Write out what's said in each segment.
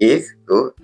1 2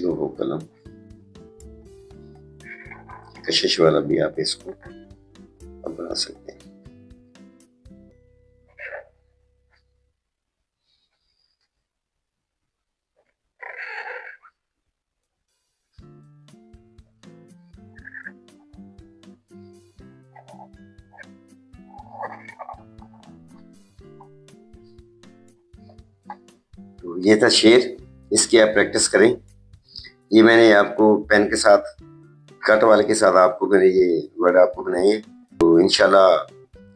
लोगो कलम कशिश वाला भी आप इसको अब बना सकते हैं। तो ये था शेर, इसकी आप प्रैक्टिस करें। ये मैंने आपको पेन के साथ, कट वाले के साथ आपको मैंने ये वर्ड आपको बनाए हैं। तो इंशाल्लाह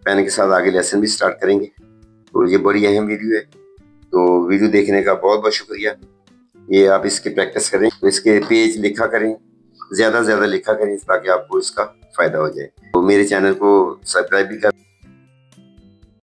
पेन के साथ आगे लेसन भी स्टार्ट करेंगे। तो ये बड़ी अहम वीडियो है, तो वीडियो देखने का बहुत बहुत शुक्रिया। ये आप इसकी प्रैक्टिस करें, तो इसके पेज लिखा करें, ज़्यादा से ज़्यादा लिखा करें ताकि आपको इसका फ़ायदा हो जाए। तो मेरे चैनल को सब्सक्राइब भी कर